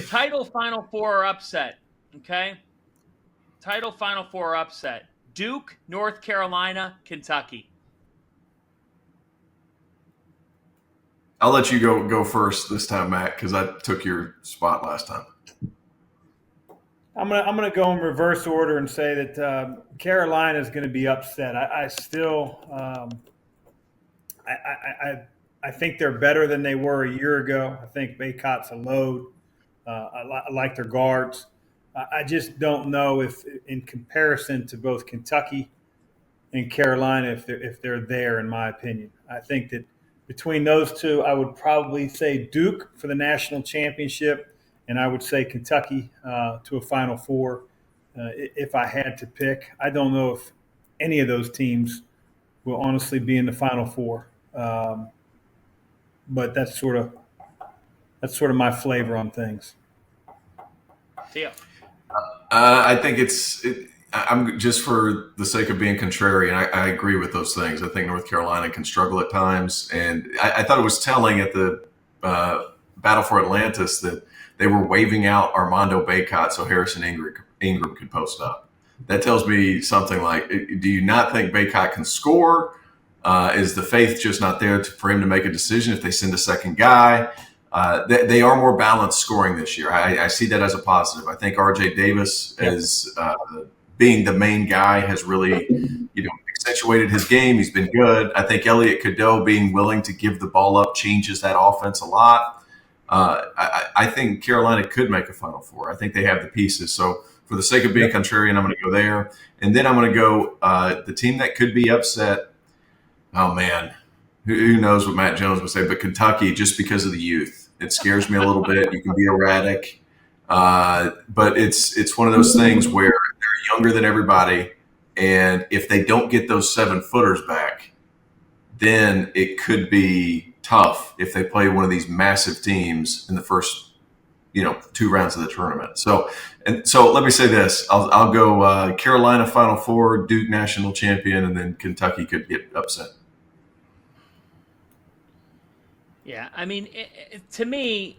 Title Final Four or upset. Okay. Title Final Four or upset. Duke, North Carolina, Kentucky. I'll let you go first this time, Matt, because I took your spot last time. I'm gonna go in reverse order and say that Carolina is going to be upset. I still I think they're better than they were a year ago. I think Baycott's a load. I like their guards. I just don't know if, in comparison to both Kentucky and Carolina, if they're there. In my opinion, I think that between those two, I would probably say Duke for the national championship, and I would say Kentucky to a Final Four. If I had to pick, I don't know if any of those teams will honestly be in the Final Four. But that's sort of my flavor on things. Theo. I think I'm just for the sake of being contrarian. I agree with those things. I think North Carolina can struggle at times, and I thought it was telling at the Battle for Atlantis that they were waving out Armando Baycott so Harrison Ingram could post up. That tells me something like, do you not think Baycott can score? Is the faith just not there for him to make a decision if they send a second guy? They are more balanced scoring this year. I see that as a positive. I think R.J. Davis, as being the main guy, has really accentuated his game. He's been good. I think Elliot Cadeau being willing to give the ball up changes that offense a lot. I think Carolina could make a Final Four. I think they have the pieces. So for the sake of being contrarian, I'm going to go there. And then I'm going to go the team that could be upset. Oh, man. Who knows what Matt Jones would say, but Kentucky, just because of the youth. It scares me a little bit. You can be erratic. But it's one of those things where they're younger than everybody. And if they don't get those 7-footers back, then it could be tough if they play one of these massive teams in the first, 2 rounds of the tournament. So let me say this. I'll go Carolina Final Four, Duke national champion, and then Kentucky could get upset. Yeah, I mean, to me,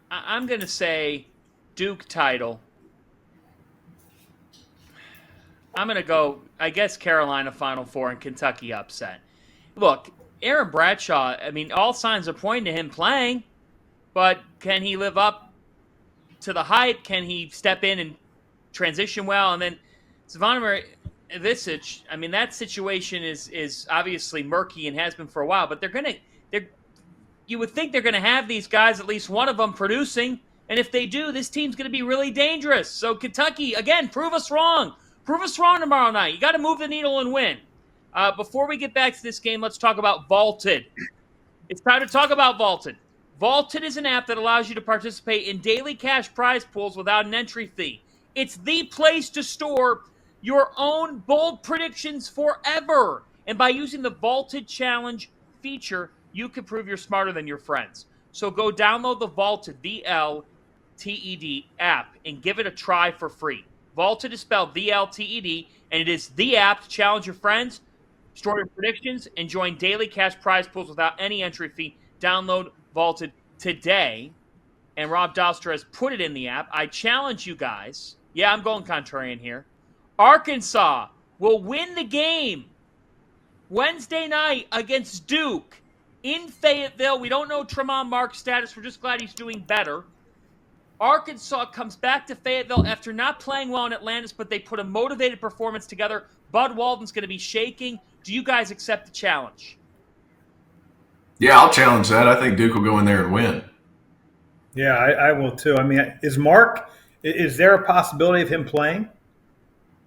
I'm going to say Duke title. I'm going to go, I guess, Carolina Final Four and Kentucky upset. Look, Aaron Bradshaw, I mean, all signs are pointing to him playing, but can he live up to the hype? Can he step in and transition well? And then Zvonimir Ivicic, I mean, that situation is obviously murky and has been for a while, but you would think they're going to have these guys, at least one of them, producing. And if they do, this team's going to be really dangerous. So Kentucky, again, prove us wrong. Prove us wrong tomorrow night. You got to move the needle and win. Before we get back to this game, let's talk about Vaulted. It's time to talk about Vaulted. Vaulted is an app that allows you to participate in daily cash prize pools without an entry fee. It's the place to store your own bold predictions forever. And by using the Vaulted Challenge feature, you can prove you're smarter than your friends. So go download the Vaulted, VLTED app and give it a try for free. Vaulted is spelled VLTED, and it is the app to challenge your friends, store your predictions, and join daily cash prize pools without any entry fee. Download Vaulted today. And Rob Doster has put it in the app. I challenge you guys. Yeah, I'm going contrarian here. Arkansas will win the game Wednesday night against Duke in Fayetteville. We don't know Tremont Mark's status. We're just glad he's doing better. Arkansas comes back to Fayetteville after not playing well in Atlantis, but they put a motivated performance together. Bud Walton's going to be shaking. Do you guys accept the challenge? Yeah, I'll challenge that. I think Duke will go in there and win. Yeah, I will too. I mean, is there a possibility of him playing?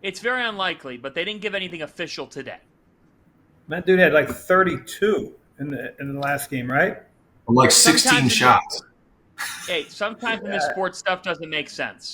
It's very unlikely, but they didn't give anything official today. That dude had like 32 in the last game, right? Like 16 shots. Hey, sometimes when this sports stuff doesn't make sense.